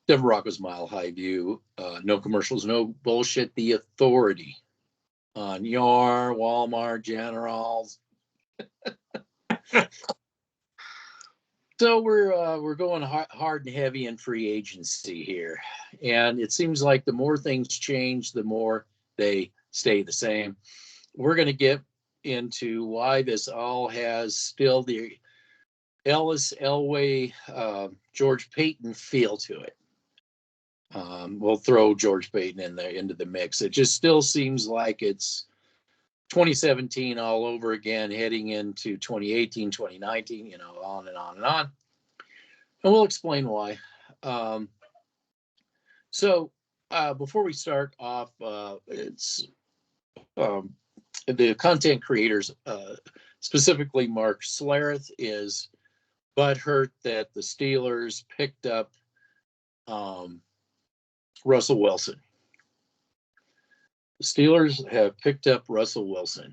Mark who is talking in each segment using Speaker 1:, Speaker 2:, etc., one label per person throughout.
Speaker 1: Denver Broncos Mile High View. No commercials, no bullshit. The authority on your Walmart Generals. So we're going hard and heavy in free agency here, and it seems like the more things change, the more they stay the same. We're going to get into why this all has still the Ellis, Elway, George Payton feel to it. We'll throw George Payton into the mix. It just still seems like it's 2017 all over again, heading into 2018, 2019, on and on and on. And we'll explain why. So before we start off, it's the content creators, specifically Mark Schlereth, is butthurt that the Steelers picked up Russell Wilson. The Steelers have picked up Russell Wilson,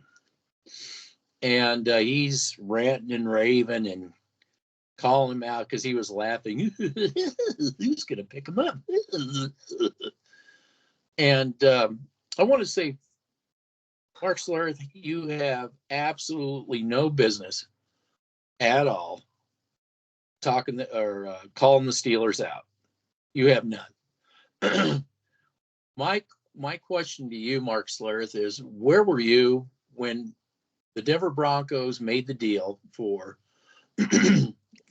Speaker 1: and he's ranting and raving and calling him out because he was laughing. Who's going to pick him up? And I want to say, Mark Schlereth, you have absolutely no business at all talking or calling the Steelers out. You have none. My question to you, Mark Schlereth, is where were you when the Denver Broncos made the deal for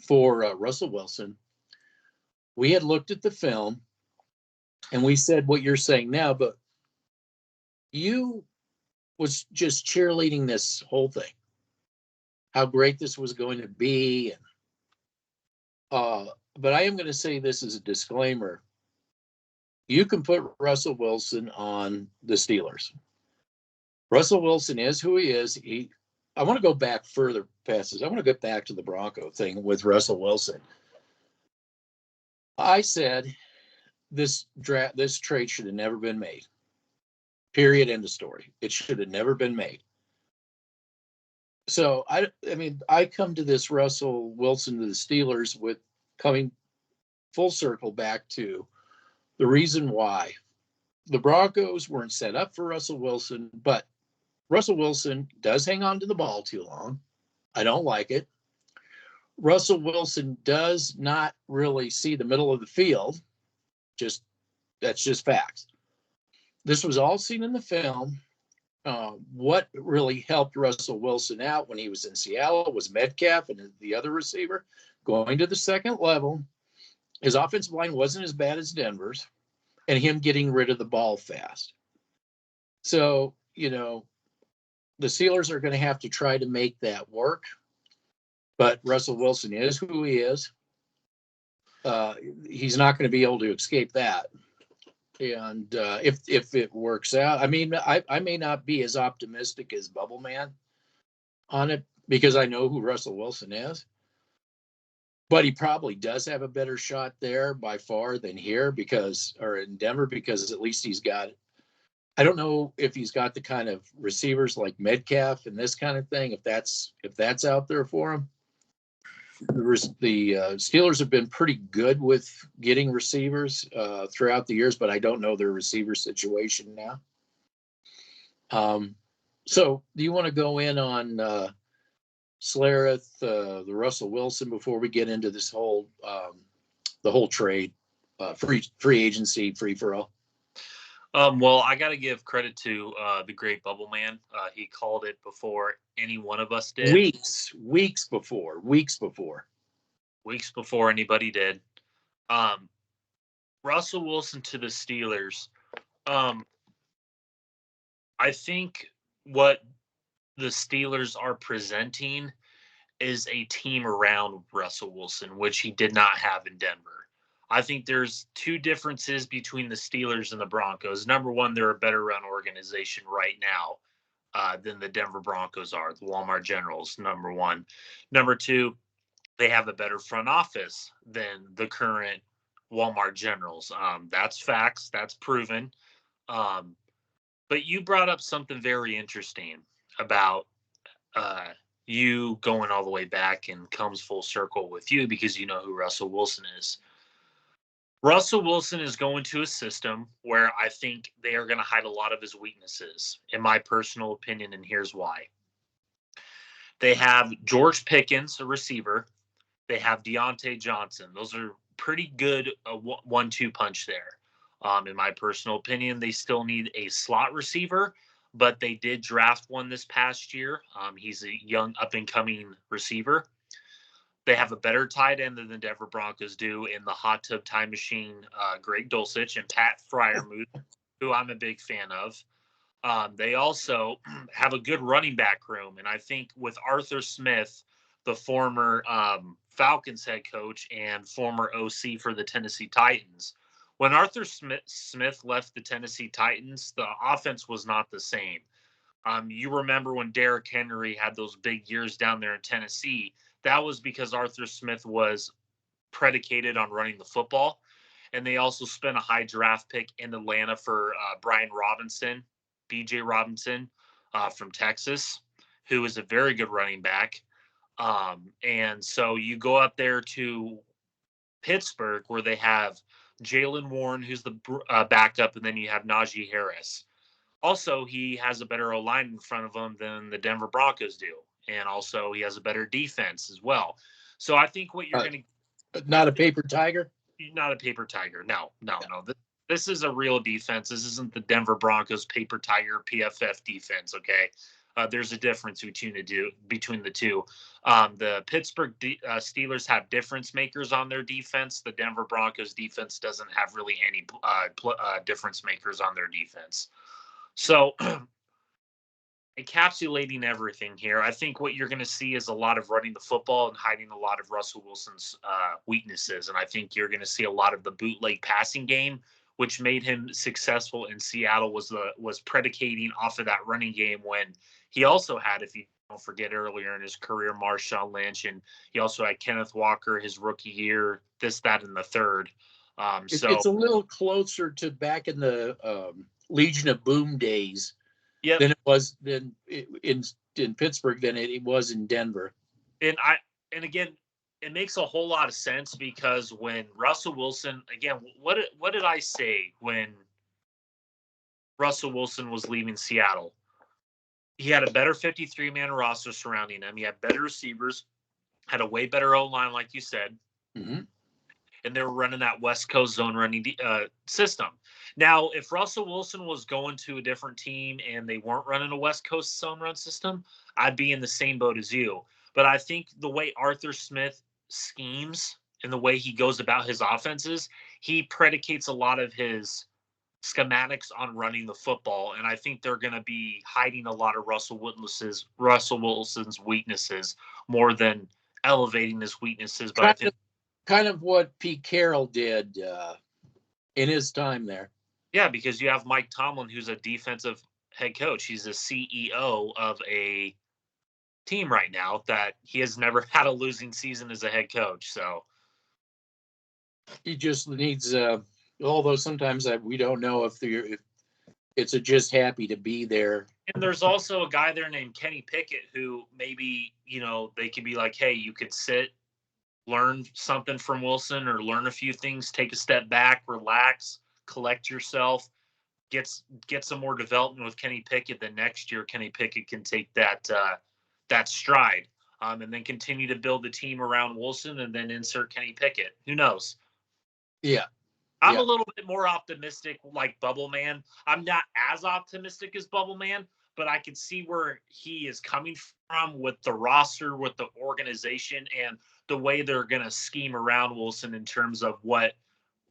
Speaker 1: Russell Wilson? We had looked at the film and we said what you're saying now, but you was just cheerleading this whole thing, how great this was going to be. But I am going to say this as a disclaimer. You can put Russell Wilson on the Steelers. Russell Wilson is who he is. I want to go back further past this. I want to get back to the Bronco thing with Russell Wilson. I said this trade should have never been made. Period. End of story. It should have never been made. So I come to this Russell Wilson to the Steelers with coming full circle back to the reason why the Broncos weren't set up for Russell Wilson, but Russell Wilson does hang on to the ball too long. I don't like it. Russell Wilson does not really see the middle of the field. That's just facts. This was all seen in the film. What really helped Russell Wilson out when he was in Seattle was Metcalf and the other receiver going to the second level. His offensive line wasn't as bad as Denver's, and him getting rid of the ball fast. So, the Steelers are going to have to try to make that work. But Russell Wilson is who he is. He's not going to be able to escape that. And if it works out, I may not be as optimistic as Bubble Man on it because I know who Russell Wilson is. But he probably does have a better shot there by far than here or in Denver, because at least he's got, I don't know if he's got the kind of receivers like Metcalf and this kind of thing, if that's out there for him. The Steelers have been pretty good with getting receivers throughout the years, but I don't know their receiver situation now. So do you want to go in on Schlereth, the Russell Wilson, before we get into this whole the whole trade, free agency, free for all?
Speaker 2: Well, I got to give credit to the great Bubble Man. He called it before any one of us did.
Speaker 1: Weeks before
Speaker 2: anybody did. Russell Wilson to the Steelers. I think what the Steelers are presenting is a team around Russell Wilson, which he did not have in Denver. I think there's two differences between the Steelers and the Broncos. Number one, they're a better run organization right now than the Denver Broncos are, the Walmart Generals, number one. Number two, they have a better front office than the current Walmart Generals. That's facts. That's proven. But you brought up something very interesting about you going all the way back and comes full circle with you because you know who Russell Wilson is. Russell Wilson is going to a system where I think they are going to hide a lot of his weaknesses, in my personal opinion, and here's why. They have George Pickens, a receiver. They have Deontay Johnson. Those are pretty good 1-2 punch there. In my personal opinion, they still need a slot receiver, but they did draft one this past year. He's a young up-and-coming receiver. They have a better tight end than the Denver Broncos do in the hot tub time machine, Greg Dulcich and Pat Freiermuth, who I'm a big fan of. They also have a good running back room. And I think with Arthur Smith, the former Falcons head coach and former OC for the Tennessee Titans, when Arthur Smith left the Tennessee Titans, the offense was not the same. You remember when Derrick Henry had those big years down there in Tennessee, that was because Arthur Smith was predicated on running the football. And they also spent a high draft pick in Atlanta for Brian Robinson, B.J. Robinson from Texas, who is a very good running back. And so you go up there to Pittsburgh where they have Jaylen Warren, who's the backup, and then you have Najee Harris. Also, he has a better O-line in front of him than the Denver Broncos do. And also he has a better defense as well. So I think what you're going to...
Speaker 1: Not a paper tiger?
Speaker 2: Not a paper tiger. No. This is a real defense. This isn't the Denver Broncos paper tiger PFF defense, okay? There's a difference between the two. The Pittsburgh Steelers have difference makers on their defense. The Denver Broncos defense doesn't have really any difference makers on their defense. So encapsulating everything here, I think what you're going to see is a lot of running the football and hiding a lot of Russell Wilson's weaknesses. And I think you're going to see a lot of the bootleg passing game, which made him successful in Seattle, was predicating off of that running game when he also had, if you don't forget earlier in his career, Marshawn Lynch, and he also had Kenneth Walker his rookie year, this, that, and the third. So
Speaker 1: it's a little closer to back in the Legion of Boom days.
Speaker 2: Yep.
Speaker 1: Than it was in Pittsburgh than it was in Denver.
Speaker 2: And again, it makes a whole lot of sense because when Russell Wilson, again, what did I say when Russell Wilson was leaving Seattle? He had a better 53-man roster surrounding him. He had better receivers, had a way better O-line, like you said.
Speaker 1: Mm-hmm.
Speaker 2: And they were running that West Coast zone running system. Now, if Russell Wilson was going to a different team and they weren't running a West Coast zone run system, I'd be in the same boat as you. But I think the way Arthur Smith schemes and the way he goes about his offenses, he predicates a lot of his schematics on running the football. And I think they're going to be hiding a lot of Russell Wilson's weaknesses more than elevating his weaknesses. But I think
Speaker 1: kind of what Pete Carroll did in his time there.
Speaker 2: Yeah, because you have Mike Tomlin, who's a defensive head coach. He's the CEO of a team right now that he has never had a losing season as a head coach. So
Speaker 1: he just needs, although sometimes we don't know if it's a just happy to be there.
Speaker 2: And there's also a guy there named Kenny Pickett who maybe, they could be like, hey, you could sit, learn something from Wilson or learn a few things, take a step back, relax, collect yourself, get some more development with Kenny Pickett. Then next year, Kenny Pickett can take that stride and then continue to build the team around Wilson and then insert Kenny Pickett. Who knows?
Speaker 1: Yeah.
Speaker 2: I'm a little bit more optimistic like Bubble Man. I'm not as optimistic as Bubble Man, but I can see where he is coming from with the roster, with the organization, and the way they're going to scheme around Wilson in terms of what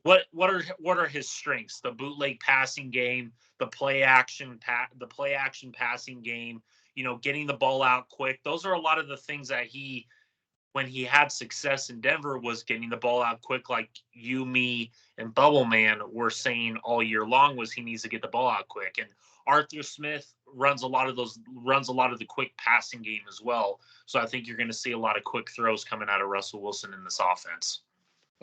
Speaker 2: are his strengths? The bootleg passing game, the play action passing game, getting the ball out quick. Those are a lot of the things that when he had success in Denver, was getting the ball out quick, like you, me, and Bubble Man were saying all year long, was he needs to get the ball out quick. And Arthur Smith runs a lot of the quick passing game as well. So I think you're going to see a lot of quick throws coming out of Russell Wilson in this offense.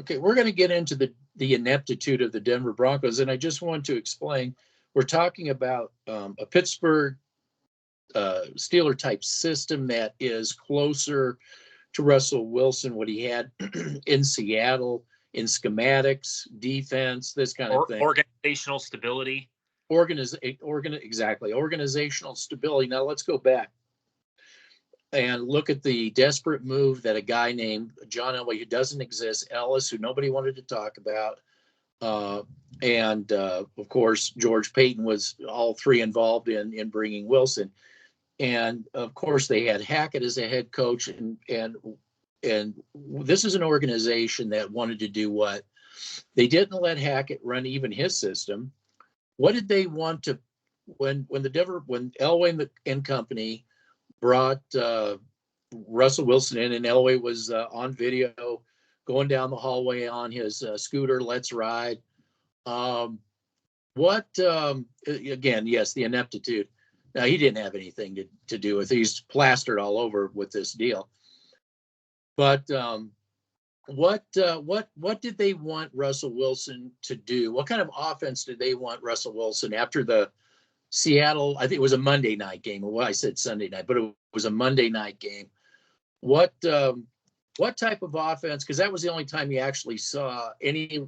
Speaker 1: Okay, we're going to get into the ineptitude of the Denver Broncos, and I just want to explain, we're talking about a Pittsburgh Steeler type system that is closer to Russell Wilson, what he had in Seattle, in schematics, defense, this kind of thing.
Speaker 2: Organizational stability.
Speaker 1: Exactly. Organizational stability. Now let's go back and look at the desperate move that a guy named John Elway, who doesn't exist, Ellis, who nobody wanted to talk about, and of course, George Payton was all three involved in bringing Wilson. And of course, they had Hackett as a head coach, and this is an organization that wanted to do what? They didn't let Hackett run even his system. What did they want to, when Elway and company brought Russell Wilson in, and Elway was on video going down the hallway on his scooter, let's ride. Again, yes, the ineptitude. Now, he didn't have anything to do with it. He's plastered all over with this deal. But what did they want Russell Wilson to do? What kind of offense did they want Russell Wilson after the Seattle? I think it was a Monday night game. Well, I said Sunday night, but it was a Monday night game. What type of offense? Because that was the only time you actually saw any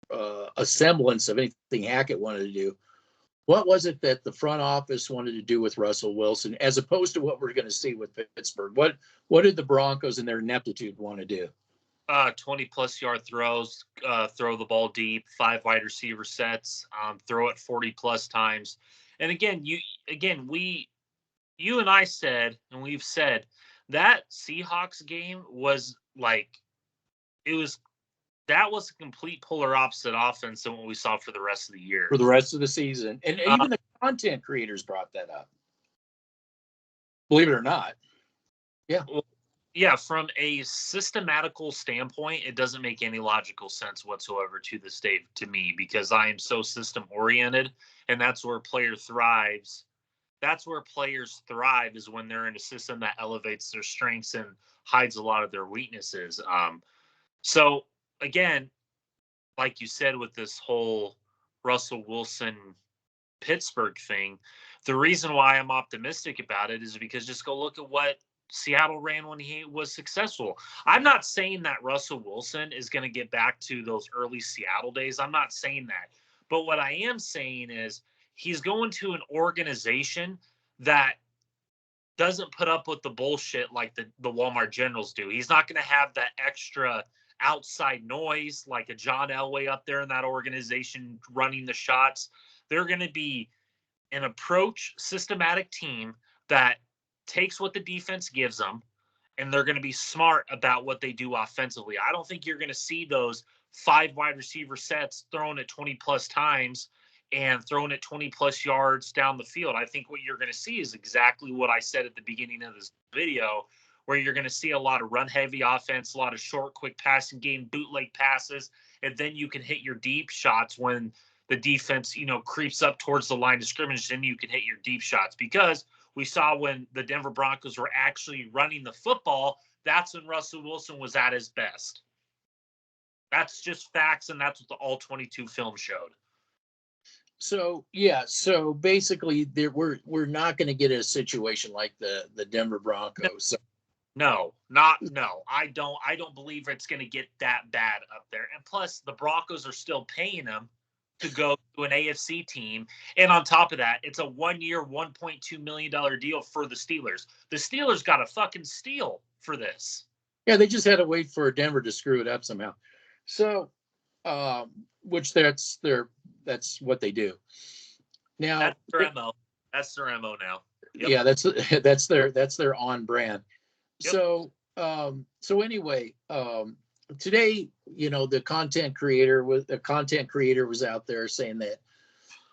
Speaker 1: a semblance of anything Hackett wanted to do. What was it that the front office wanted to do with Russell Wilson, as opposed to what we're going to see with Pittsburgh? What did the Broncos and their ineptitude want to do?
Speaker 2: 20-plus yard throws, throw the ball deep, 5 wide receiver sets, throw it 40-plus times. And again, you and I said, and we've said, that Seahawks game was like, that was a complete polar opposite offense than what we saw for the rest of the year.
Speaker 1: For the rest of the season. And even the content creators brought that up. Believe it or not. Yeah.
Speaker 2: Well, yeah, from a systematical standpoint, it doesn't make any logical sense whatsoever to this day to me, because I am so system-oriented, and that's where player thrives. That's where players thrive, is when they're in a system that elevates their strengths and hides a lot of their weaknesses. So, again, like you said, with this whole Russell Wilson Pittsburgh thing, the reason why I'm optimistic about it is because just go look at what Seattle ran when he was successful. I'm not saying that Russell Wilson is going to get back to those early Seattle days. I'm not saying that. But what I am saying is he's going to an organization that doesn't put up with the bullshit like the Walmart Generals do. He's not going to have that extra outside noise like a John Elway up there in that organization running the shots. They're going to be an approach systematic team that takes what the defense gives them, and they're going to be smart about what they do offensively. I don't think you're going to see those 5 wide receiver sets thrown at 20-plus times and thrown at 20-plus yards down the field. I think what you're going to see is exactly what I said at the beginning of this video, where you're going to see a lot of run-heavy offense, a lot of short, quick passing game, bootleg passes, and then you can hit your deep shots when the defense, creeps up towards the line of scrimmage, then you can hit your deep shots. Because we saw when the Denver Broncos were actually running the football, that's when Russell Wilson was at his best. That's just facts, and that's what the All-22 film showed.
Speaker 1: So, yeah, so basically we're not going to get a situation like the Denver Broncos.
Speaker 2: No. I don't believe it's going to get that bad up there. And plus, the Broncos are still paying him to go to an AFC team. And on top of that, it's a 1-year, $1.2 million deal for the Steelers. The Steelers got a fucking steal for this.
Speaker 1: Yeah, they just had to wait for Denver to screw it up somehow. So, which that's what they do. Now
Speaker 2: that's their MO now.
Speaker 1: Yep. Yeah, that's their on brand. Yep. So anyway, today, the content creator was out there saying that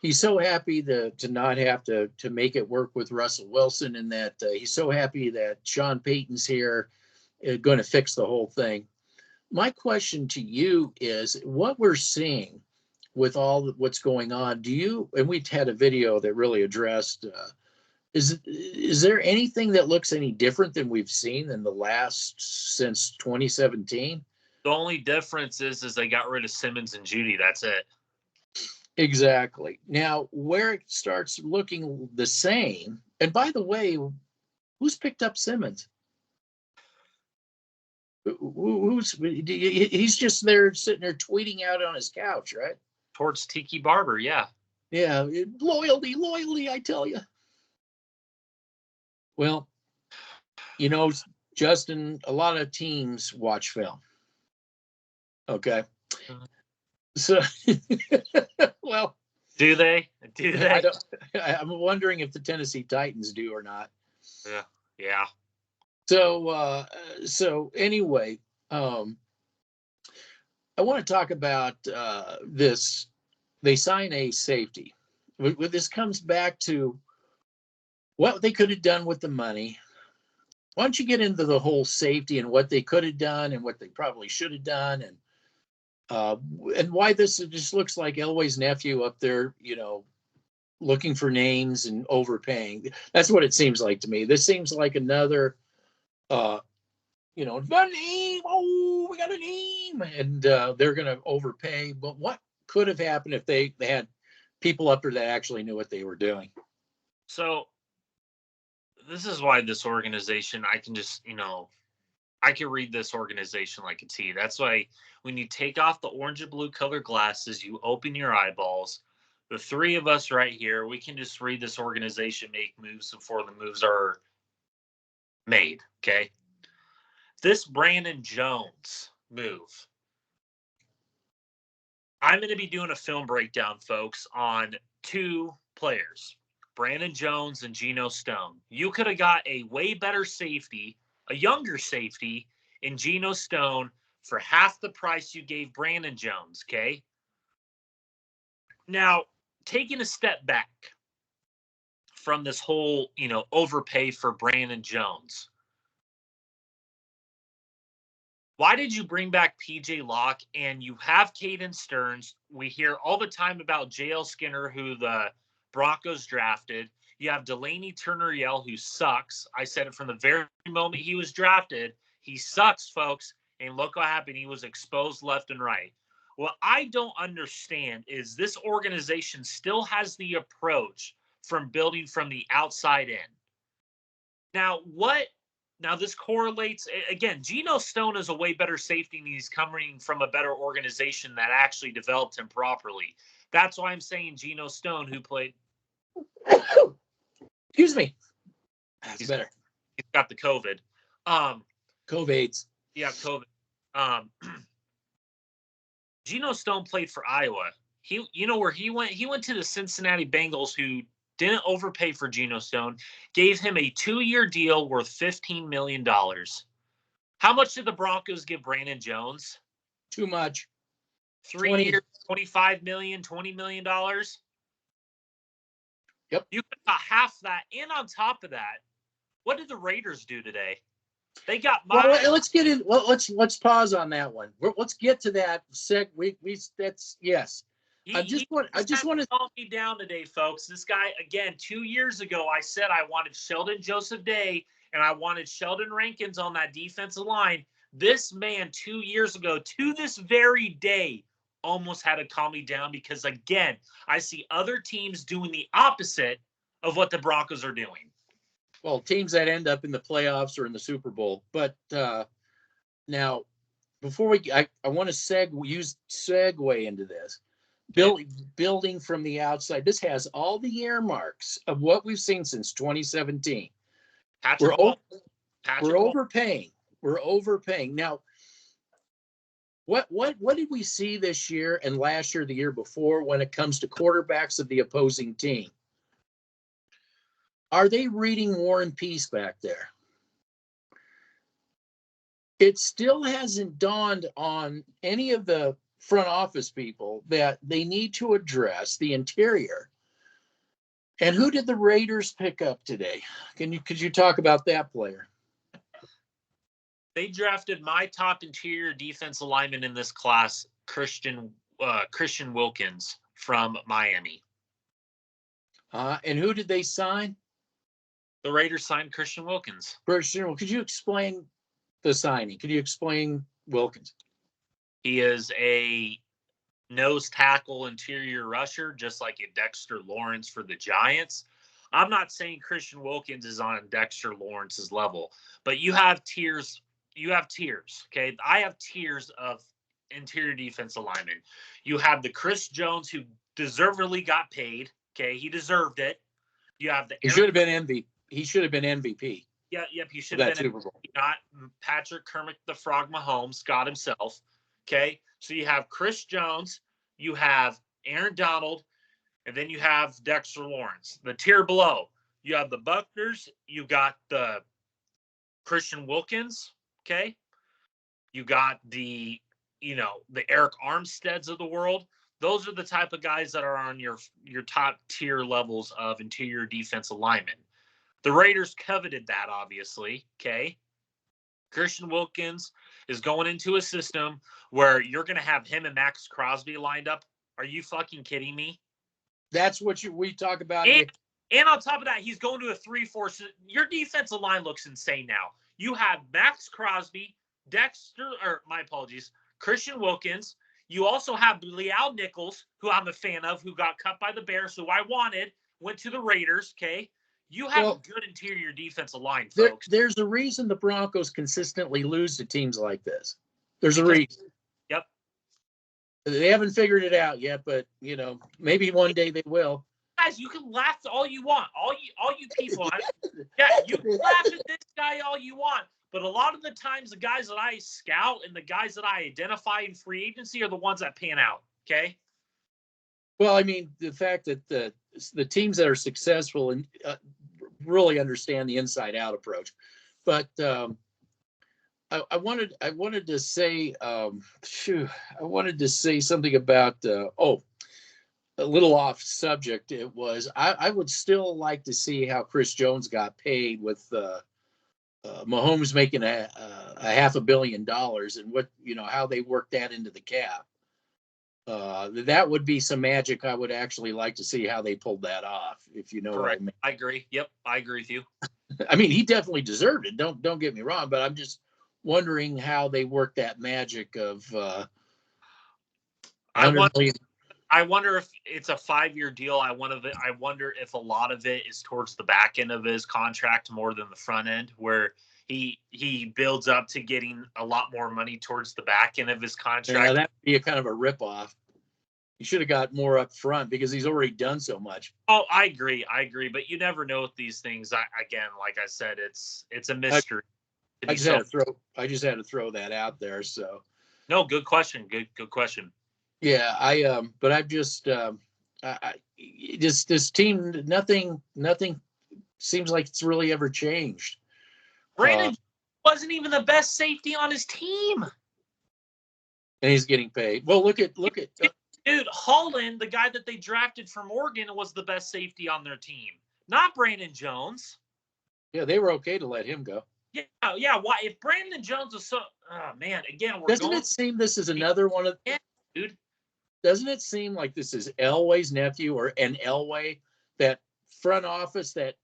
Speaker 1: he's so happy to not have to make it work with Russell Wilson, and that he's so happy that Sean Payton's here, going to fix the whole thing. My question to you is, what we're seeing with all what's going on, and we've had a video that really addressed, is there anything that looks any different than we've seen in the last since 2017?
Speaker 2: The only difference is they got rid of Simmons and Judy. That's it.
Speaker 1: Exactly. Now, where it starts looking the same, And by the way, who's picked up Simmons? He's just there sitting there tweeting out on his couch, right?
Speaker 2: Towards Tiki Barber, yeah.
Speaker 1: Yeah, loyalty, I tell you. Well, Justin, a lot of teams watch film. Okay. So, well,
Speaker 2: do they?
Speaker 1: I'm wondering if the Tennessee Titans do or not.
Speaker 2: Yeah.
Speaker 1: So anyway, I want to talk about this. They sign a safety. This comes back to what they could have done with the money. Why don't you get into the whole safety and what they could have done and what they probably should have done, and why this just looks like Elway's nephew up there, looking for names and overpaying. That's what it seems like to me. This seems like another, the name. Oh, we got a name, and they're going to overpay. But what could have happened if they had people up there that actually knew what they were doing?
Speaker 2: So this is why this organization, I can just, I can read this organization like a T. That's why when you take off the orange and blue color glasses, you open your eyeballs. The three of us right here, we can just read this organization make moves before the moves are made, okay? This Brandon Jones move, I'm going to be doing a film breakdown, folks, on two players, Brandon Jones and Geno Stone. You could have got a way better safety, a younger safety in Geno Stone for half the price you gave Brandon Jones, okay? Now, taking a step back from this whole, overpay for Brandon Jones, why did you bring back PJ Locke and you have Caden Stearns? We hear all the time about JL Skinner, who the Broncos drafted. You have Delaney Turner-Yell, who sucks. I said it from the very moment he was drafted. He sucks, folks. And look what happened. He was exposed left and right. What I don't understand is this organization still has the approach from building from the outside in. Now, this correlates, again, Geno Stone is a way better safety, and he's coming from a better organization that actually developed him properly. That's why I'm saying Geno Stone, who played.
Speaker 1: Excuse me. That's better.
Speaker 2: He's got the COVID.
Speaker 1: COVIDs.
Speaker 2: Yeah, COVID. Geno Stone played for Iowa. Where he went? He went to the Cincinnati Bengals, who didn't overpay for Geno Stone, gave him a 2-year deal worth $15 million. How much did the Broncos give Brandon Jones?
Speaker 1: Too much.
Speaker 2: 3 years, $25 million, $20 million.
Speaker 1: Yep.
Speaker 2: You got half that. And on top of that, what did the Raiders do today? They got
Speaker 1: let's get in. Well, let's pause on that one. Let's get to that. That's yes. I just want to
Speaker 2: calm me down today, folks. This guy, again, 2 years ago, I said I wanted Sheldon Joseph Day and I wanted Sheldon Rankins on that defensive line. This man 2 years ago, to this very day, almost had to calm me down because, again, I see other teams doing the opposite of what the Broncos are doing.
Speaker 1: Well, teams that end up in the playoffs or in the Super Bowl. But now, before I want to segue into this. Building from the outside. This has all the earmarks of what we've seen since 2017. We're overpaying. We're overpaying. Now, what did we see this year and last year, the year before, when it comes to quarterbacks of the opposing team? Are they reading War and Peace back there? It still hasn't dawned on any of the front office people that they need to address the interior. And who did the Raiders pick up today? Could you talk about that player?
Speaker 2: They drafted my top interior defensive lineman in this class, Christian Wilkins from Miami.
Speaker 1: And who did they sign?
Speaker 2: The Raiders signed Christian Wilkins.
Speaker 1: Could you explain the signing? Could you explain Wilkins?
Speaker 2: He is a nose tackle interior rusher, just like a Dexter Lawrence for the Giants. I'm not saying Christian Wilkins is on Dexter Lawrence's level, but you have tiers. You have tiers. Okay. I have tiers of interior defense alignment. You have the Chris Jones who deservedly got paid. Okay. He deserved it. You have the
Speaker 1: He should have been MVP. He should have been MVP.
Speaker 2: Yeah, yep. He should
Speaker 1: of
Speaker 2: have
Speaker 1: that
Speaker 2: been
Speaker 1: Super Bowl.
Speaker 2: not Patrick Kermit the Frog Mahomes, Scott himself. Okay. So you have Chris Jones, you have Aaron Donald, and then you have Dexter Lawrence. The tier below, you have the Buckners, you got the Christian Wilkins, okay? You got the Eric Armsteads of the world. Those are the type of guys that are on your top tier levels of interior defense alignment. The Raiders coveted that, obviously, okay? Christian Wilkins is going into a system where you're going to have him and Max Crosby lined up. Are you fucking kidding me?
Speaker 1: That's what we talk about.
Speaker 2: And on top of that, he's going to a 3-4. Your defensive line looks insane now. You have Max Crosby, Christian Wilkins. You also have Leal Nichols, who I'm a fan of, who got cut by the Bears, who I wanted, went to the Raiders, okay? You have a good interior defensive line, folks.
Speaker 1: There's a reason the Broncos consistently lose to teams like this. There's a reason.
Speaker 2: Yep.
Speaker 1: They haven't figured it out yet, but maybe one day they will.
Speaker 2: Guys, you can laugh all you want. All you people. You can laugh at this guy all you want. But a lot of the times, the guys that I scout and the guys that I identify in free agency are the ones that pan out. Okay.
Speaker 1: Well, I mean, the fact that the teams that are successful and really understand the inside out approach, but I wanted to say something about a little off subject. It was I would still like to see how Chris Jones got paid with Mahomes making a $500 million and what how they worked that into the cap. That would be some magic. I would actually like to see how they pulled that off, if you know
Speaker 2: Correct.
Speaker 1: what I mean.
Speaker 2: I agree. Yep, I agree with you.
Speaker 1: I mean, he definitely deserved it. Don't get me wrong, but I'm just wondering how they worked that magic of
Speaker 2: I wonder if it's a 5-year deal. I wonder if a lot of it is towards the back end of his contract more than the front end, where he builds up to getting a lot more money towards the back end of his contract.
Speaker 1: Yeah, that would be a kind of a ripoff. He should have got more up front because he's already done so much.
Speaker 2: Oh, I agree. But you never know with these things. Again, like I said, it's a mystery.
Speaker 1: I just had to throw that out there. So
Speaker 2: no, good question. Good question.
Speaker 1: Yeah, but I've just this team, nothing seems like it's really ever changed.
Speaker 2: Brandon wasn't even the best safety on his team,
Speaker 1: and he's getting paid. Well, look at
Speaker 2: dude, Holland, the guy that they drafted from Oregon, was the best safety on their team, not Brandon Jones.
Speaker 1: Yeah, they were okay to let him go.
Speaker 2: Yeah. Why? If Brandon Jones was so, oh man, again,
Speaker 1: doesn't it seem this is another one of
Speaker 2: dude?
Speaker 1: Doesn't it seem like this is Elway's nephew or an Elway, that front office that?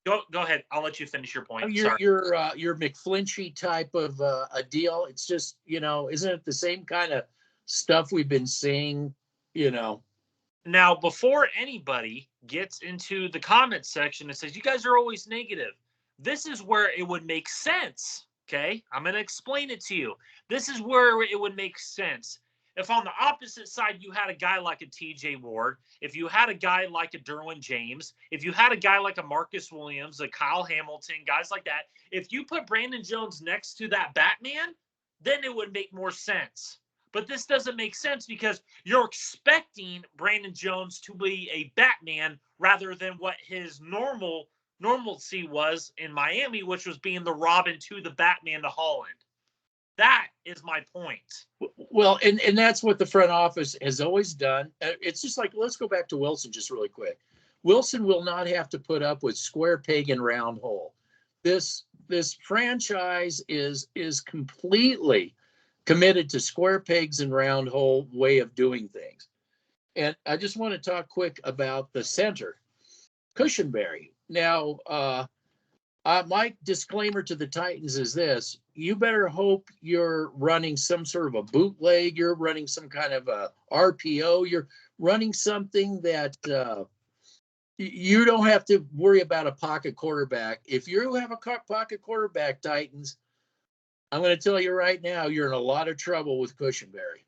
Speaker 2: Go ahead. I'll let you finish your point.
Speaker 1: Your McFlinchy type of a deal. It's just isn't it the same kind of stuff we've been seeing?
Speaker 2: Now, before anybody gets into the comment section and says you guys are always negative, this is where it would make sense. Okay, I'm going to explain it to you. This is where it would make sense. If on the opposite side you had a guy like a TJ Ward, if you had a guy like a Derwin James, if you had a guy like a Marcus Williams, a Kyle Hamilton, guys like that, if you put Brandon Jones next to that Batman, then it would make more sense. But this doesn't make sense because you're expecting Brandon Jones to be a Batman rather than what his normalcy was in Miami, which was being the Robin to the Batman to Holland. That is my point.
Speaker 1: Well, and that's what the front office has always done. It's just like, let's go back to Wilson just really quick. Wilson will not have to put up with square peg and round hole. This franchise is completely committed to square pegs and round hole way of doing things. And I just want to talk quick about the center, Cushenberry. Now, my disclaimer to the Titans is this: you better hope you're running some sort of a bootleg, you're running some kind of a RPO, you're running something that You don't have to worry about a pocket quarterback. If you have a pocket quarterback, Titans, I'm going to tell you right now, you're in a lot of trouble with Cushenberry.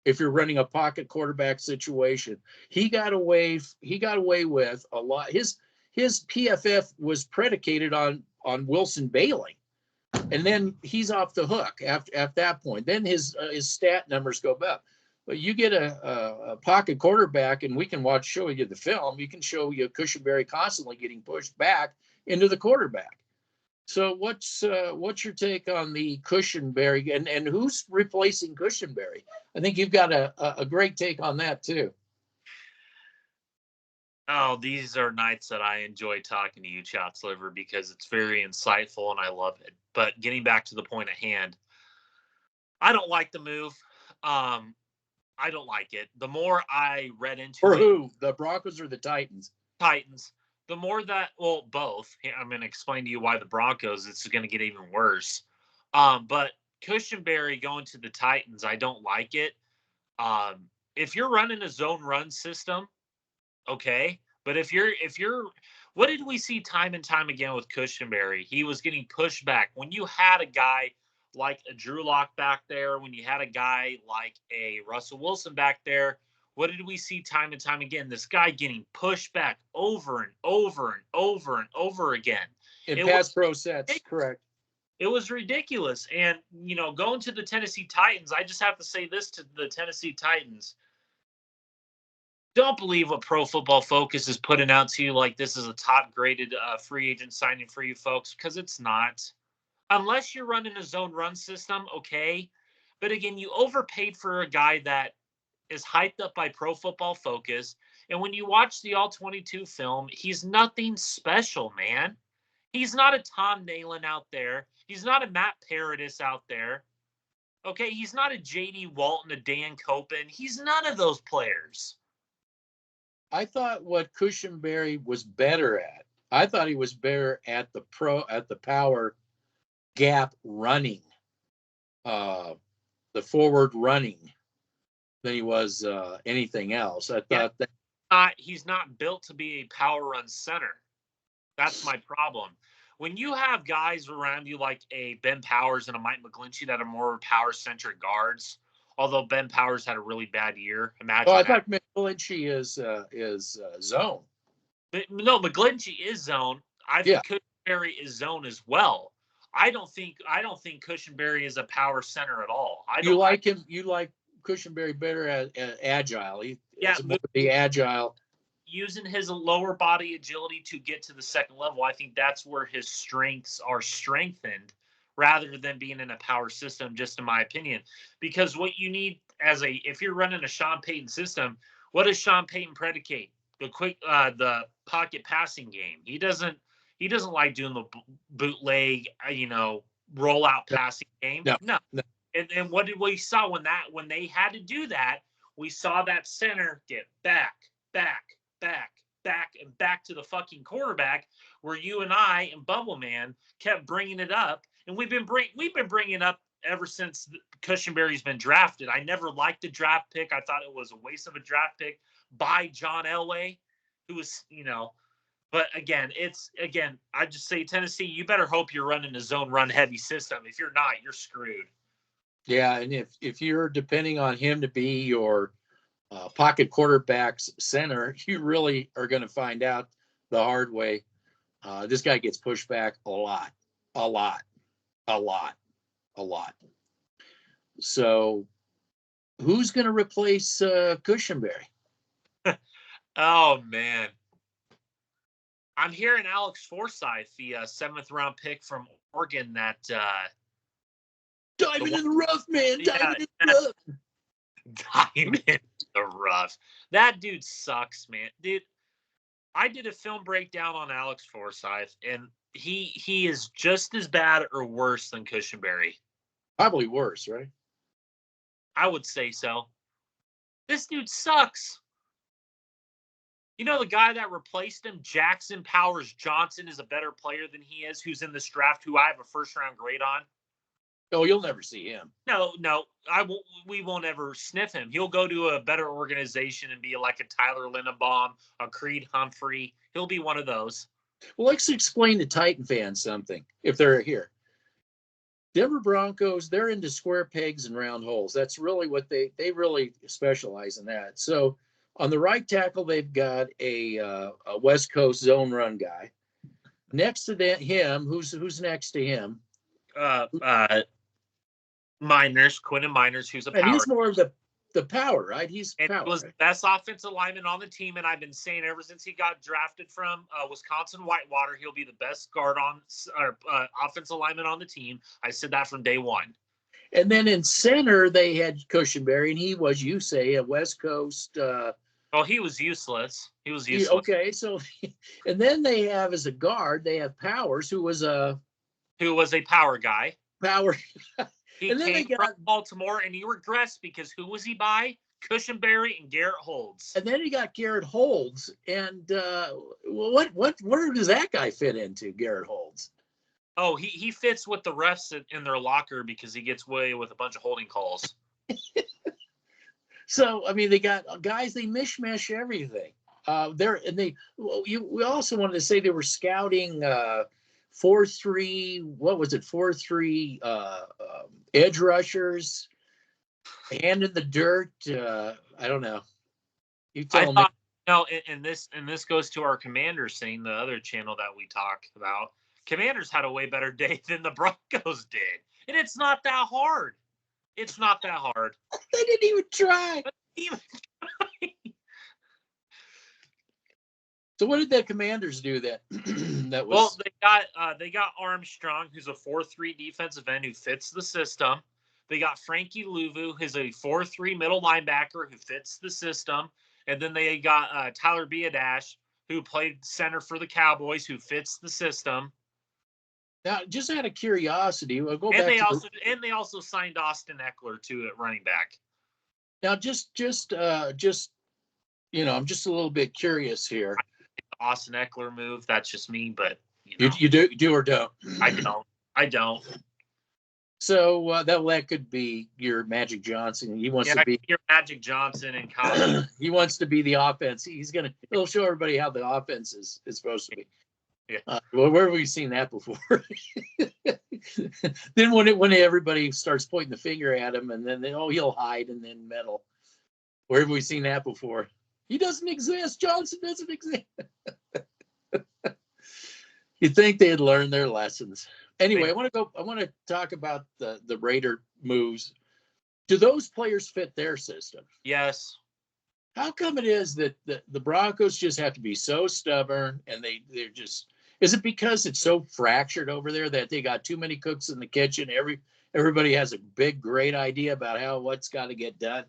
Speaker 1: If you're running a pocket quarterback situation, he got away with a lot. His PFF was predicated on Wilson bailing, and then he's off the hook at that point. Then his stat numbers go up. But you get a pocket quarterback, and we can show you the film. You can show you Cushenberry constantly getting pushed back into the quarterback. So what's your take on the Cushenberry, and who's replacing Cushenberry? I think you've got a great take on that too.
Speaker 2: Oh, these are nights that I enjoy talking to you, Chops Liver, because it's very insightful and I love it. But getting back to the point at hand, I don't like the move. I don't like it. The more I read into
Speaker 1: For
Speaker 2: it,
Speaker 1: who? The Broncos or the Titans?
Speaker 2: Titans. The more that, well, both. I'm going to explain to you why the Broncos, it's going to get even worse. But Cushenberry going to the Titans, I don't like it. If you're running a zone run system, okay. But if you're, what did we see time and time again with Cushenberry? He was getting pushed back. When you had a guy like a Drew Lock back there, when you had a guy like a Russell Wilson back there, what did we see time and time again? This guy getting pushed back over and over and over and over again.
Speaker 1: In pass pro sets, correct.
Speaker 2: It was ridiculous. And, going to the Tennessee Titans, I just have to say this to the Tennessee Titans. Don't believe what Pro Football Focus is putting out to you like this is a top-graded free agent signing for you folks, because it's not. Unless you're running a zone run system, okay. But again, you overpaid for a guy that is hyped up by Pro Football Focus. And when you watch the All-22 film, he's nothing special, man. He's not a Tom Nalen out there. He's not a Matt Paradis out there. Okay, he's not a J.D. Walton, a Dan Copen. He's none of those players.
Speaker 1: I thought what Cushenberry was better at, I thought he was better at the power gap running, the forward running, than he was anything else. I thought that
Speaker 2: he's not built to be a power run center. That's my problem. When you have guys around you like a Ben Powers and a Mike McGlinchey that are more power-centric guards, although Ben Powers had a really bad year. Imagine.
Speaker 1: I thought McGlinchey is zone.
Speaker 2: But, no, McGlinchey is zone. I think Cushenberry is zone as well. I don't think Cushenberry is a power center at all.
Speaker 1: You like Cushenberry better at agile. The agile.
Speaker 2: Using his lower body agility to get to the second level, I think that's where his strengths are strengthened rather than being in a power system, just in my opinion. Because what you need if you're running a Sean Payton system, what does Sean Payton predicate? The pocket passing game. He doesn't like doing the bootleg, rollout passing game. No. And what did we saw when they had to do that? We saw that center get back and back to the fucking quarterback, where you and I and Bubble Man kept bringing it up, and we've been bringing it up ever since Cushenberry's been drafted. I never liked the draft pick. I thought it was a waste of a draft pick by John Elway, who was, But again, I just say, Tennessee, you better hope you're running a zone run heavy system. If you're not, you're screwed.
Speaker 1: Yeah, and if you're depending on him to be your pocket quarterback's center, you really are going to find out the hard way. This guy gets pushed back a lot. So who's going to replace Cushenberry?
Speaker 2: Oh, man. I'm hearing Alex Forsythe, the 7th round pick from Oregon, that
Speaker 1: diamond in the rough, man. Diamond in the rough.
Speaker 2: Diamond in the rough. That dude sucks, man. Dude, I did a film breakdown on Alex Forsythe, and he is just as bad or worse than Cushenberry.
Speaker 1: Probably worse, right?
Speaker 2: I would say so. This dude sucks. The guy that replaced him, Jackson Powers Johnson, is a better player than he is, who's in this draft, who I have a first-round grade on.
Speaker 1: Oh, you'll never see him.
Speaker 2: No, we won't ever sniff him. He'll go to a better organization and be like a Tyler Lindenbaum, a Creed Humphrey. He'll be one of those.
Speaker 1: Well, let's explain to Titan fans something if they're here. Denver Broncos, they're into square pegs and round holes. That's really what they really specialize in that. So on the right tackle, they've got a West Coast zone run guy. Next to him, who's next to him?
Speaker 2: Miners, Quinn and Miners, who's a power.
Speaker 1: And he's more of the power, right? He's
Speaker 2: and
Speaker 1: power.
Speaker 2: He was the best offensive lineman on the team, and I've been saying ever since he got drafted from Wisconsin Whitewater, he'll be the best guard on offensive lineman on the team. I said that from day one.
Speaker 1: And then in center, they had Cushenberry, and he was, you say, a West Coast.
Speaker 2: He was useless. He was useless.
Speaker 1: Okay, so, and then they have as a guard, they have Powers, who was a
Speaker 2: power guy.
Speaker 1: Power.
Speaker 2: He came from Baltimore, and he regressed because who was he by? Cushenberry and Garrett Holds.
Speaker 1: And then he got Garrett Holds, and where does that guy fit into, Garrett Holds?
Speaker 2: Oh, he fits with the refs in their locker because he gets away with a bunch of holding calls.
Speaker 1: So, I mean, they got guys, they mishmash everything. We also wanted to say they were scouting 4-3, what was it? 4-3 edge rushers, hand in the dirt. I don't know. You tell me.
Speaker 2: No, and this goes to our Commanders thing, the other channel that we talk about. Commanders had a way better day than the Broncos did, and it's not that hard. It's not that hard.
Speaker 1: They didn't even try. So what did the Commanders do that?
Speaker 2: Well, they got Armstrong, who's a 4-3 defensive end who fits the system. They got Frankie Louvu, who's a 4-3 middle linebacker who fits the system. And then they got Tyler Biadasz, who played center for the Cowboys, who fits the system.
Speaker 1: Now, just out of curiosity, we'll go
Speaker 2: and
Speaker 1: back.
Speaker 2: They also signed Austin Eckler too at running back.
Speaker 1: Now, just I'm just a little bit curious here.
Speaker 2: Austin Eckler move. That's just me, but
Speaker 1: you do or don't.
Speaker 2: I don't.
Speaker 1: So that could be your Magic Johnson. He wants to be
Speaker 2: your Magic Johnson in college.
Speaker 1: He wants to be the offense. He'll show everybody how the offense is supposed to be.
Speaker 2: Yeah.
Speaker 1: Where have we seen that before? Then when everybody starts pointing the finger at him, and then he'll hide and then meddle. Where have we seen that before? He doesn't exist. Johnson doesn't exist. You'd think they'd learn their lessons. Anyway, I want to talk about the Raider moves. Do those players fit their system?
Speaker 2: Yes.
Speaker 1: How come it is that the Broncos just have to be so stubborn, and they're just? Is it because it's so fractured over there that they got too many cooks in the kitchen? Everybody has a big, great idea about what's got to get done.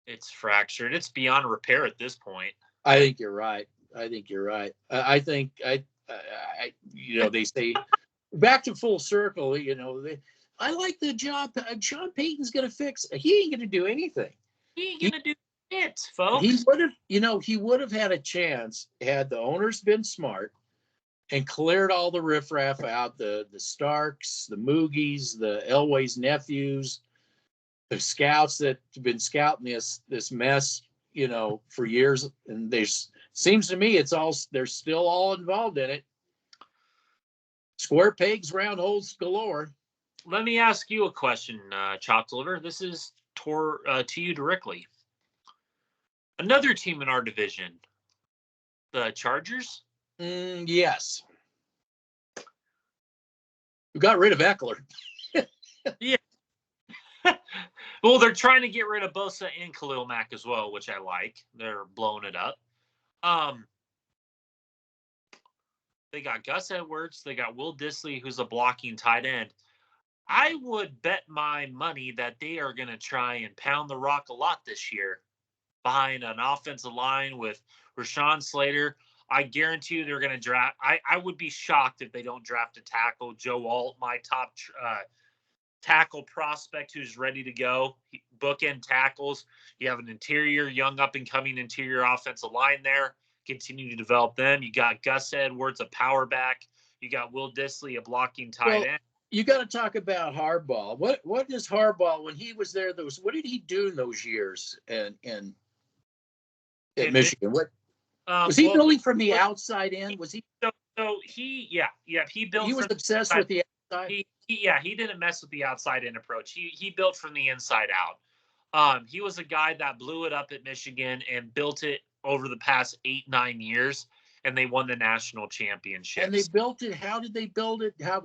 Speaker 2: It's fractured. It's beyond repair at this point.
Speaker 1: I think you're right. I think they say back to full circle. I like the job. Sean Payton's going to fix. He ain't going to do anything.
Speaker 2: He ain't going to do it, folks.
Speaker 1: He would have had a chance had the owners been smart and cleared all the riffraff out, the Starks, the Moogies, the Elway's nephews, the scouts that have been scouting this mess, for years. And seems to me they're still all involved in it. Square pegs, round holes galore.
Speaker 2: Let me ask you a question, Chopped Liver. This is to you directly. Another team in our division, the Chargers?
Speaker 1: Yes. We got rid of Eckler.
Speaker 2: Yeah. Well, they're trying to get rid of Bosa and Khalil Mack as well, which I like. They're blowing it up. They got Gus Edwards. They got Will Dissly, who's a blocking tight end. I would bet my money that they are going to try and pound the rock a lot this year behind an offensive line with Rashawn Slater. I guarantee you they're going to draft. I would be shocked if they don't draft a tackle. Joe Alt, my top tackle prospect who's ready to go. Bookend tackles. You have an young up-and-coming interior offensive line there. Continue to develop them. You got Gus Edwards, a power back. You got Will Dissly, a blocking tight end.
Speaker 1: You got to talk about Harbaugh. What does Harbaugh, when he was there, what did he do in those years and at
Speaker 2: In
Speaker 1: Michigan? What was he
Speaker 2: well,
Speaker 1: building from the outside in? Was he?
Speaker 2: so he built
Speaker 1: He was
Speaker 2: from the
Speaker 1: obsessed
Speaker 2: inside.
Speaker 1: with the outside.
Speaker 2: He didn't mess with the outside in approach. He built from the inside out. He was a guy that blew it up at Michigan and built it over the past 8-9 years, and they won the national championship.
Speaker 1: And they built it. How did they build it? How?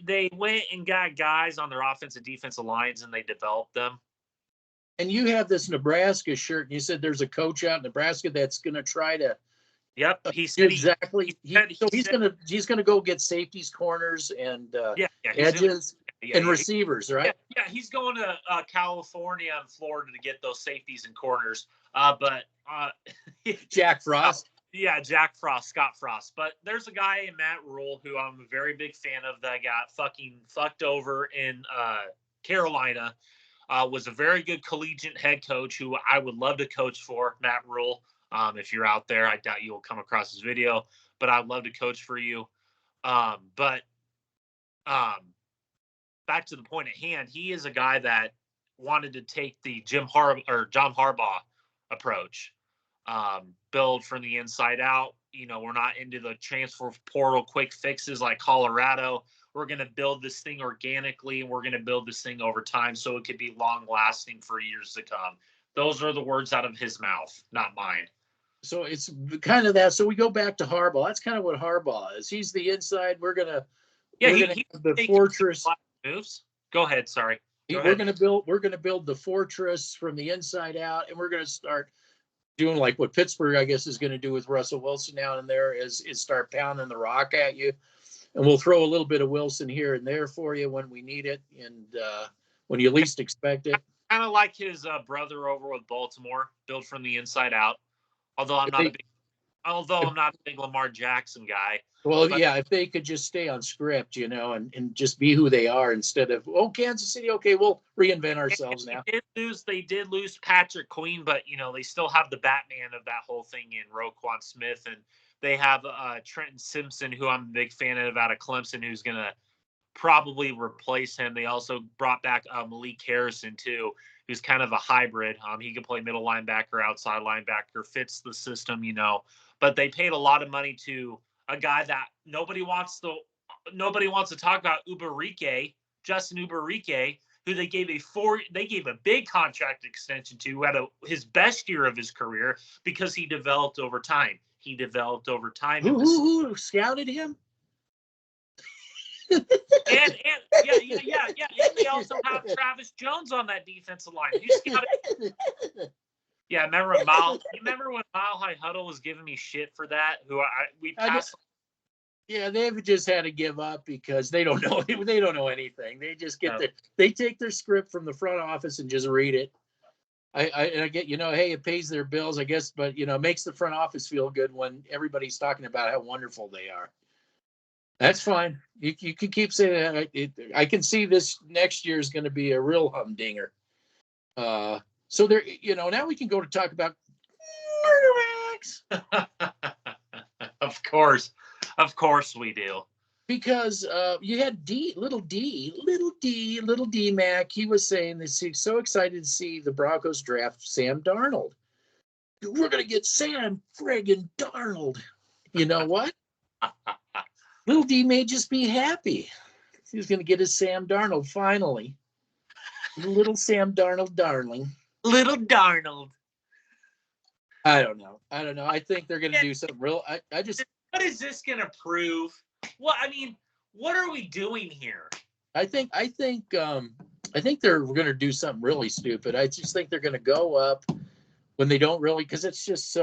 Speaker 2: They went and got guys on their offensive defensive lines, and they developed them.
Speaker 1: And you have this Nebraska shirt, and you said there's a coach out in Nebraska that's going to try to.
Speaker 2: Yep, he said
Speaker 1: exactly. He's going to go get safeties, corners, and edges and receivers, right?
Speaker 2: Yeah, he's going to California and Florida to get those safeties and corners. But
Speaker 1: Jack Frost.
Speaker 2: Jack Frost, Scott Frost. But there's a guy in Matt Rule who I'm a very big fan of that got fucking fucked over in Carolina. Was a very good collegiate head coach who I would love to coach for, Matt Rule. If you're out there, I doubt you'll come across this video, but I'd love to coach for you. But back to the point at hand, he is a guy that wanted to take the John Harbaugh approach, build from the inside out. You know, we're not into the transfer portal quick fixes like Colorado. We're going to build this thing organically, and we're going to build this thing over time so it could be long lasting for years to come. Those are the words out of his mouth, not mine.
Speaker 1: So it's kind of that. So we go back to Harbaugh. That's kind of what Harbaugh is. He's the inside. We're gonna have the fortress
Speaker 2: moves. Go ahead. Sorry.
Speaker 1: We're gonna build the fortress from the inside out, and we're gonna start doing like what Pittsburgh, I guess, is gonna do with Russell Wilson down in there is start pounding the rock at you, and we'll throw a little bit of Wilson here and there for you when we need it, and when you least expect it.
Speaker 2: Kind of like his brother over with Baltimore, built from the inside out. Although I'm not a big Lamar Jackson guy.
Speaker 1: Well, if they could just stay on script, and just be who they are instead of, Kansas City, okay, we'll reinvent ourselves now.
Speaker 2: They did lose Patrick Queen, but they still have the Batman of that whole thing in Roquan Smith, and they have Trenton Simpson, who I'm a big fan of out of Clemson, who's gonna probably replace him. They also brought back Malik Harrison too, who's kind of a hybrid. He can play middle linebacker, outside linebacker, fits the system, But they paid a lot of money to a guy that nobody wants to talk about, Justin Uberike, who they gave a big contract extension to, who had his best year of his career because he developed over time.
Speaker 1: Who scouted him?
Speaker 2: And they also have Travis Jones on that defensive line. Yeah, remember when Mile High Huddle was giving me shit for that? We passed.
Speaker 1: Yeah, they've just had to give up because they don't know. They don't know anything. They just they take their script from the front office and just read it. I get, hey, it pays their bills, I guess, but it makes the front office feel good when everybody's talking about how wonderful they are. That's fine. You can keep saying that. I can see this next year is going to be a real humdinger. So there, now we can go to talk about quarterbacks.
Speaker 2: Of course we do.
Speaker 1: Because you had little D Mac. He was saying this. He's so excited to see the Broncos draft Sam Darnold. We're going to get Sam friggin' Darnold. You know what? Little D may just be happy. He's going to get his Sam Darnold finally. Little Sam Darnold, darling.
Speaker 2: Little Darnold.
Speaker 1: I don't know. I think they're going to do something real.
Speaker 2: What is this going to prove? What are we doing here?
Speaker 1: I think they're going to do something really stupid. I just think they're going to go up when they don't really, because it's just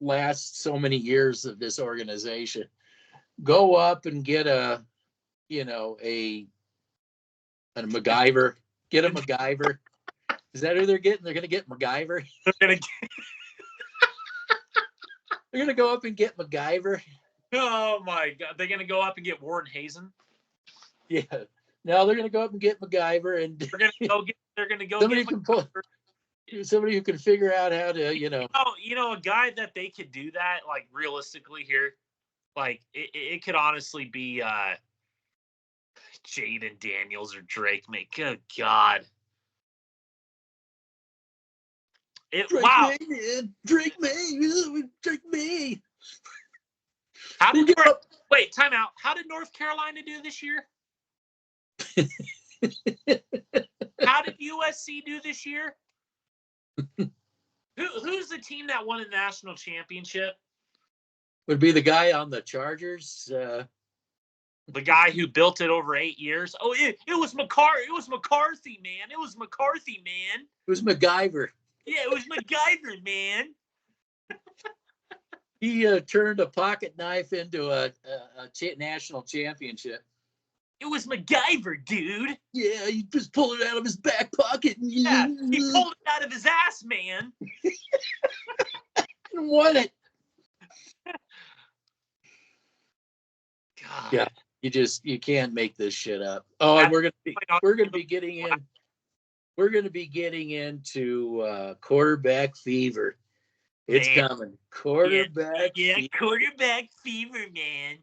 Speaker 1: lasts so many years of this organization. Go up and get a MacGyver. Get a MacGyver. Is that who they're getting? They're going to get MacGyver. They're going to go up and get MacGyver.
Speaker 2: Oh my God! They're going to go up and get Warren Hazen.
Speaker 1: Yeah. No, they're going to go up and get MacGyver, and
Speaker 2: they're going to go.
Speaker 1: Somebody who can figure out how to,
Speaker 2: a guy that they could do that, like, realistically here. Like, it could honestly be Jaden Daniels or Drake May. Good God. Wow.
Speaker 1: May, man. Drake May. Drake May.
Speaker 2: How did wait, time out. How did North Carolina do this year? How did USC do this year? Who's the team that won a national championship?
Speaker 1: Would be the guy on the Chargers.
Speaker 2: The guy who built it over 8 years. Oh, it was McCarthy. It was McCarthy, man. It was McCarthy, man.
Speaker 1: It was MacGyver.
Speaker 2: Yeah, it was MacGyver, man.
Speaker 1: He turned a pocket knife into a national championship.
Speaker 2: It was MacGyver, dude.
Speaker 1: Yeah, he just pulled it out of his back pocket.
Speaker 2: Yeah, he pulled it out of his ass, man.
Speaker 1: And won it.
Speaker 2: God.
Speaker 1: Yeah, you can't make this shit up. Oh, and we're gonna be getting into quarterback fever. It's coming. Quarterback fever.
Speaker 2: Quarterback fever, man.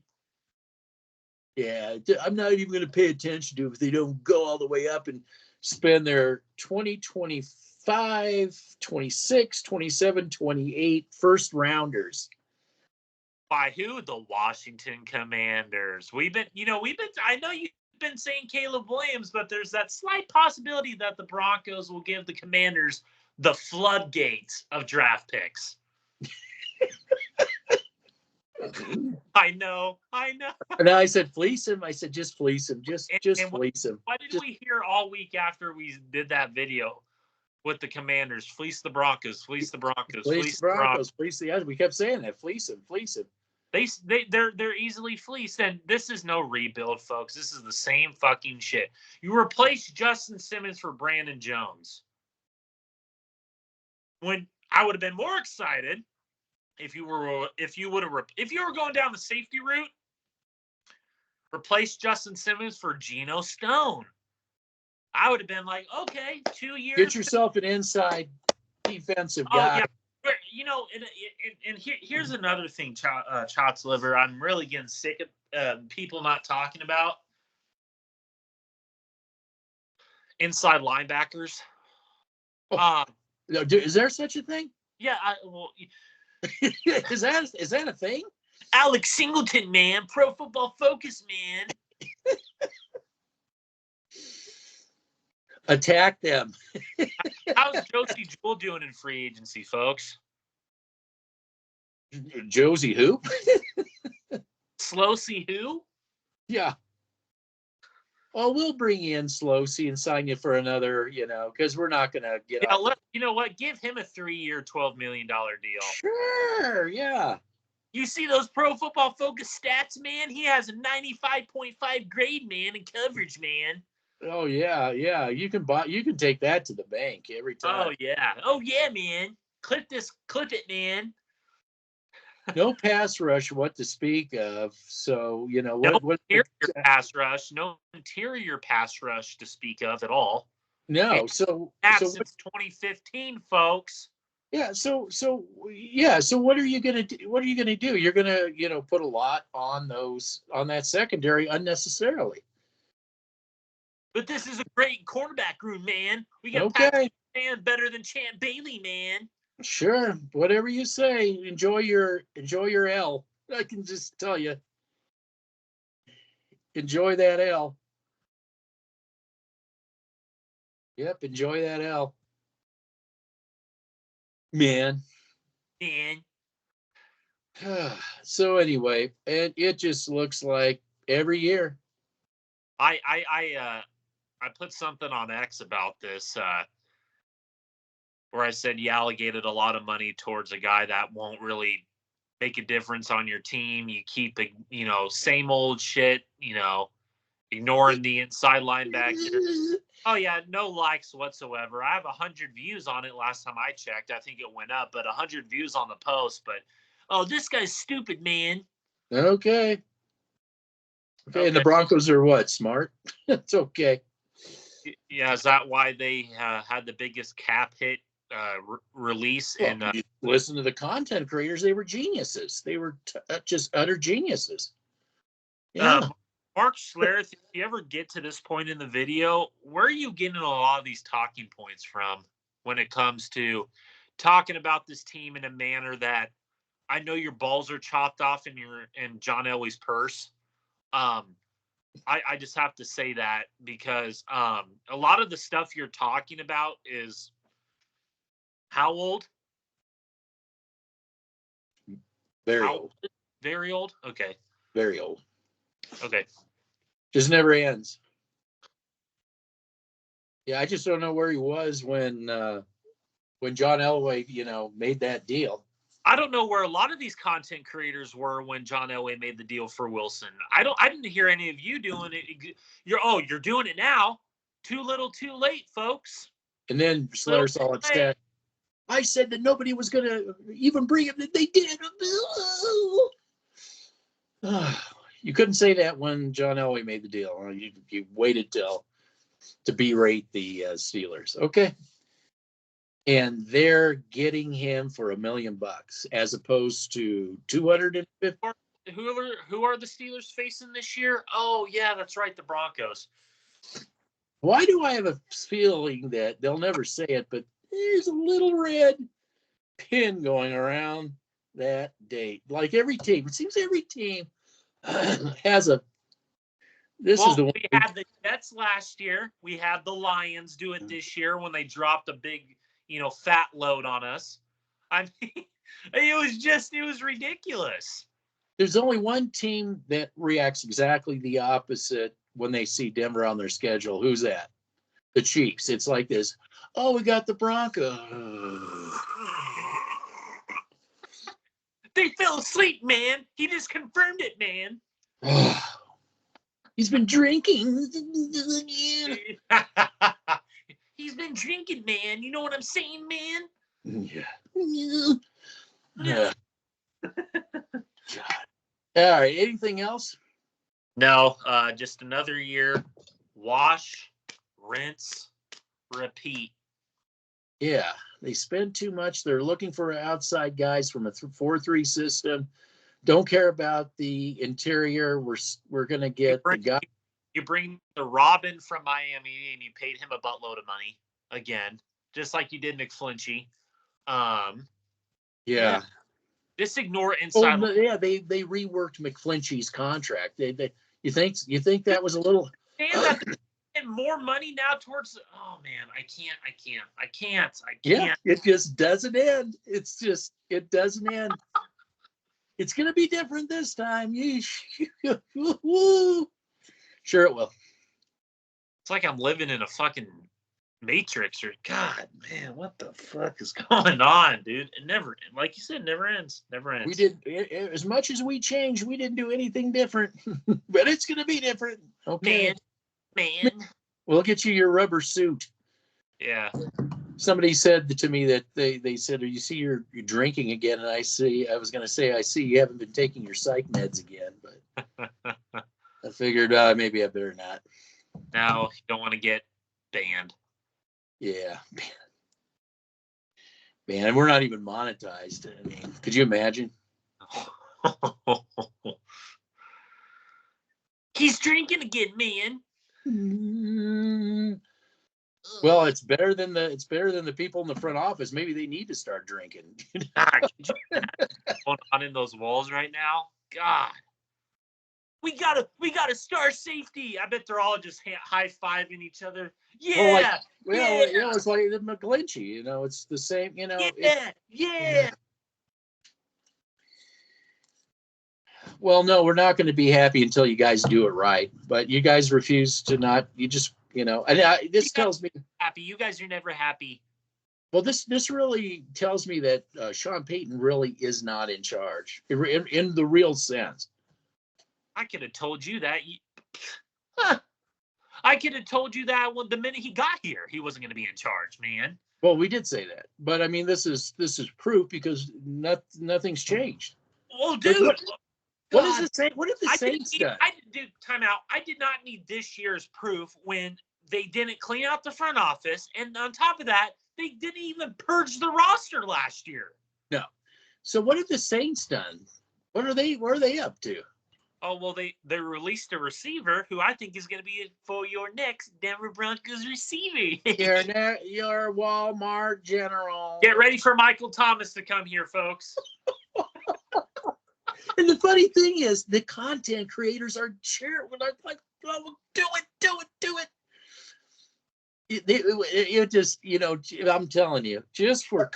Speaker 1: Yeah, I'm not even going to pay attention to it if they don't go all the way up and spend their 2025, 26, 27, 28 first rounders.
Speaker 2: By who? The Washington Commanders. I know you've been saying Caleb Williams, but there's that slight possibility that the Broncos will give the Commanders the floodgates of draft picks. I know.
Speaker 1: And I said, fleece him. I said, just fleece him. Just fleece him.
Speaker 2: What did we hear all week after we did that video with the Commanders? Fleece the Broncos. Fleece the Broncos.
Speaker 1: Fleece the Broncos. Fleece the others. We kept saying that. Fleece him. Fleece him.
Speaker 2: They're easily fleeced, and this is no rebuild, folks. This is the same fucking shit. You replace Justin Simmons for Brandon Jones. When I would have been more excited if you were going down the safety route, replace Justin Simmons for Geno Stone. I would have been like, okay, 2 years.
Speaker 1: Get yourself an inside defensive guy.
Speaker 2: Yeah. Here's another thing, Chot's liver. I'm really getting sick of people not talking about inside linebackers.
Speaker 1: Is there such a thing?
Speaker 2: Yeah.
Speaker 1: Is that a thing?
Speaker 2: Alex Singleton, man. Pro Football Focus, man.
Speaker 1: Attack them.
Speaker 2: How's Josie Jewell doing in free agency, folks?
Speaker 1: Josie who?
Speaker 2: Slowsy who?
Speaker 1: Yeah. Well, we'll bring you in Slowsy and sign you for another, because we're not going to get
Speaker 2: off. You know what? Give him a 3-year, $12 million deal.
Speaker 1: Sure, yeah.
Speaker 2: You see those Pro Football Focus stats, man? He has a 95.5 grade, man, in coverage, man.
Speaker 1: Oh yeah. You can take that to the bank every time.
Speaker 2: Oh yeah, man. Clip it, man.
Speaker 1: No pass rush, what to speak of. So
Speaker 2: pass rush, no interior pass rush to speak of at all.
Speaker 1: No,
Speaker 2: since 2015, folks.
Speaker 1: Yeah, so what are you gonna do? What are you gonna do? You're gonna put a lot on that secondary unnecessarily.
Speaker 2: But this is a great quarterback room, man. We got
Speaker 1: Patrick
Speaker 2: Man better than Champ Bailey, man.
Speaker 1: Sure, whatever you say. Enjoy your L. I can just tell you. Enjoy that L. Yep, enjoy that L. Man. So anyway, it just looks like every year.
Speaker 2: I put something on X about this where I said you allocated a lot of money towards a guy that won't really make a difference on your team. You keep, same old shit, ignoring the inside linebacker. Oh, yeah, no likes whatsoever. I have 100 views on it last time I checked. I think it went up, but 100 views on the post. But, this guy's stupid, man.
Speaker 1: Okay. And the Broncos are what? Smart? It's okay.
Speaker 2: Yeah, is that why they had the biggest cap hit release?
Speaker 1: Listen to the content creators. They were geniuses. They were just utter geniuses. Yeah.
Speaker 2: Mark Schlereth, if you ever get to this point in the video, where are you getting a lot of these talking points from when it comes to talking about this team in a manner that I know your balls are chopped off in John Elway's purse? I just have to say that because a lot of the stuff you're talking about is how old?
Speaker 1: Very old.
Speaker 2: Very old? Okay.
Speaker 1: Very old.
Speaker 2: Okay.
Speaker 1: Just never ends. Yeah, I just don't know where he was when John Elway, made that deal.
Speaker 2: I don't know where a lot of these content creators were when John Elway made the deal for Wilson. I didn't hear any of you doing it. You're doing it now. Too little, too late, folks.
Speaker 1: And then Slayer saw it said, I said that nobody was going to even bring him. They did. You couldn't say that when John Elway made the deal. You waited to berate the Steelers. Okay. And they're getting him for $1 million as opposed to $250.
Speaker 2: Who are the Steelers facing this year? Oh yeah, that's right, the Broncos.
Speaker 1: Why do I have a feeling that they'll never say it, but there's a little red pin going around that date? Like every team, it seems every team has a. This is the one.
Speaker 2: We had the Jets last year. We had the Lions do it this year when they dropped a big, fat load on us. I mean, it was ridiculous.
Speaker 1: There's only one team that reacts exactly the opposite when they see Denver on their schedule. Who's that? The Chiefs. It's like this. Oh, we got the Broncos.
Speaker 2: They fell asleep, man. He just confirmed it, man.
Speaker 1: He's been drinking.
Speaker 2: He's been drinking, man. You know what I'm saying, man?
Speaker 1: Yeah. God. All right. Anything else?
Speaker 2: No. Just another year. Wash, rinse, repeat.
Speaker 1: Yeah. They spend too much. They're looking for outside guys from a 4-3 system. Don't care about the interior. We're going to get the guy.
Speaker 2: You bring the Robin from Miami and you paid him a buttload of money again, just like you did McFlinchy.
Speaker 1: Yeah.
Speaker 2: Just ignore inside.
Speaker 1: Oh, yeah, they reworked McFlinchy's contract. You think that was a little.
Speaker 2: And more money now towards. Oh man, I can't.
Speaker 1: Yeah, it just doesn't end. It doesn't end. It's gonna be different this time. Sure it will.
Speaker 2: It's like I'm living in a fucking Matrix or God, man, what the fuck is going on, dude? It never, like you said, never ends. Never ends.
Speaker 1: We did as much as we changed. We didn't do anything different, but it's gonna be different. Okay,
Speaker 2: man.
Speaker 1: We'll get you your rubber suit.
Speaker 2: Yeah.
Speaker 1: Somebody said to me that they said, "You see, you're drinking again," and I see you haven't been taking your psych meds again, but I figured maybe I better not.
Speaker 2: Now you don't want to get banned.
Speaker 1: Yeah, man, and we're not even monetized. I mean, could you imagine?
Speaker 2: He's drinking again, man.
Speaker 1: Well, it's better than the people in the front office. Maybe they need to start drinking.
Speaker 2: Going on in those walls right now, God. We got a star safety. I bet they're all just high-fiving each other. Yeah.
Speaker 1: It's like the McGlinchey. It's the same.
Speaker 2: Yeah.
Speaker 1: Well, no, we're not going to be happy until you guys do it right. But you guys refuse to not. You just, this tells me
Speaker 2: happy. You guys are never happy.
Speaker 1: Well, this really tells me that Sean Payton really is not in charge in the real sense.
Speaker 2: I could have told you that. I could have told you that the minute he got here, he wasn't going to be in charge, man.
Speaker 1: Well, we did say that, but I mean, this is proof because nothing's changed.
Speaker 2: Well, dude,
Speaker 1: what is the same? What did the Saints do?
Speaker 2: Timeout. I did not need this year's proof when they didn't clean out the front office, and on top of that, they didn't even purge the roster last year.
Speaker 1: No. So what have the Saints done? What are they up to?
Speaker 2: Oh, well, they released a receiver who I think is going to be for your next Denver Broncos receiver.
Speaker 1: Your Walmart general.
Speaker 2: Get ready for Michael Thomas to come here, folks.
Speaker 1: And the funny thing is, the content creators are cheering. Like, oh, do it. It just, I'm telling you, just for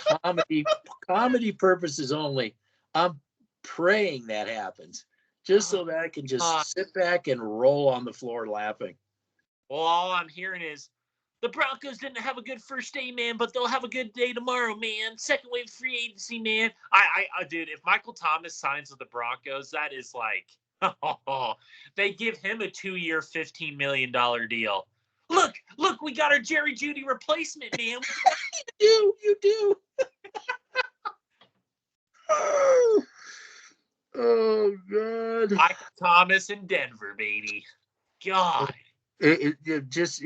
Speaker 1: comedy purposes only, I'm praying that happens, just so that I can just sit back and roll on the floor laughing.
Speaker 2: Well, all I'm hearing is the Broncos didn't have a good first day, man, but they'll have a good day tomorrow, man. Second wave free agency, man. I dude, if Michael Thomas signs with the Broncos, that is like, they give him a 2-year, $15 million deal. Look, we got our Jerry Jeudy replacement, man.
Speaker 1: You do. Oh, God.
Speaker 2: Michael Thomas in Denver, baby. God.
Speaker 1: It's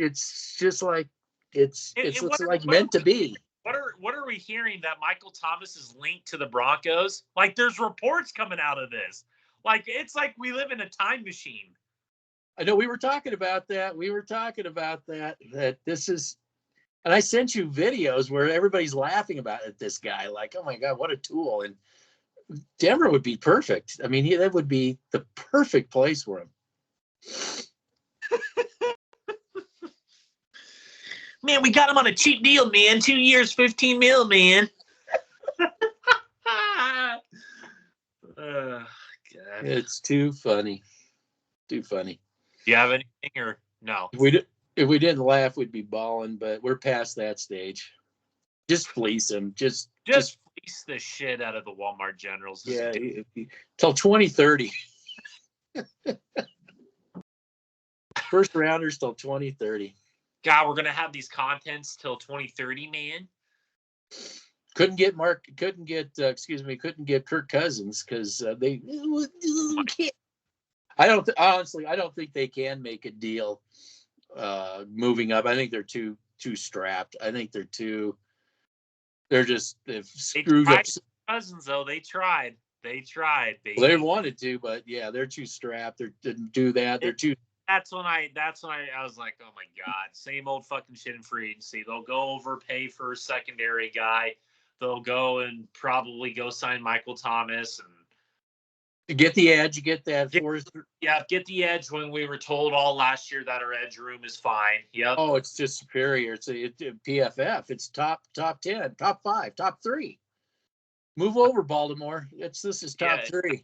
Speaker 1: just like it's like meant to be.
Speaker 2: What are we hearing that Michael Thomas is linked to the Broncos? Like, there's reports coming out of this. Like, it's like we live in a time machine.
Speaker 1: I know we were talking about that. That this is, and I sent you videos where everybody's laughing about it. This guy, like, oh my God, what a tool! And Denver would be perfect. I mean, that would be the perfect place for him.
Speaker 2: Man, we got him on a cheap deal, man. 2 years, $15 million, man. God.
Speaker 1: It's too funny. Do
Speaker 2: you have anything or no?
Speaker 1: If we didn't laugh, we'd be balling. But we're past that stage. Just fleece him. Just
Speaker 2: fleece the shit out of the Walmart generals.
Speaker 1: Yeah, till 2030. First rounders till 2030.
Speaker 2: God, we're gonna have these contents till 2030, man.
Speaker 1: Couldn't get Kirk Cousins because they can't. I don't think they can make a deal moving up. I think they're too strapped. I think they've screwed up.
Speaker 2: Cousins, though, they tried. Baby.
Speaker 1: Well, they wanted to, but yeah, they're too strapped. They didn't do that. They're too.
Speaker 2: That's when I was like, oh my God, same old fucking shit in free agency. They'll go overpay for a secondary guy. They'll go and probably go sign Michael Thomas and
Speaker 1: get the edge. Get that fourth.
Speaker 2: Yeah, get the edge when we were told all last year that our edge room is fine. Yep.
Speaker 1: Oh, it's just superior. It's a PFF. It's top 10, top 5, top 3. Move over, Baltimore. This is top 3.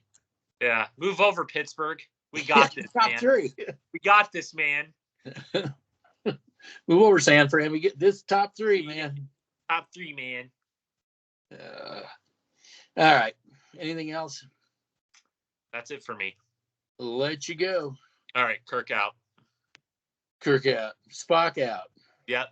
Speaker 2: Yeah, move over, Pittsburgh. We got this,
Speaker 1: top
Speaker 2: man.
Speaker 1: 3.
Speaker 2: We got this, man.
Speaker 1: Move over, San Fran. We get this top 3, man.
Speaker 2: Top 3, man.
Speaker 1: All right. Anything else?
Speaker 2: That's it for me.
Speaker 1: Let you go.
Speaker 2: All right, Kirk out.
Speaker 1: Spock out.
Speaker 2: Yep.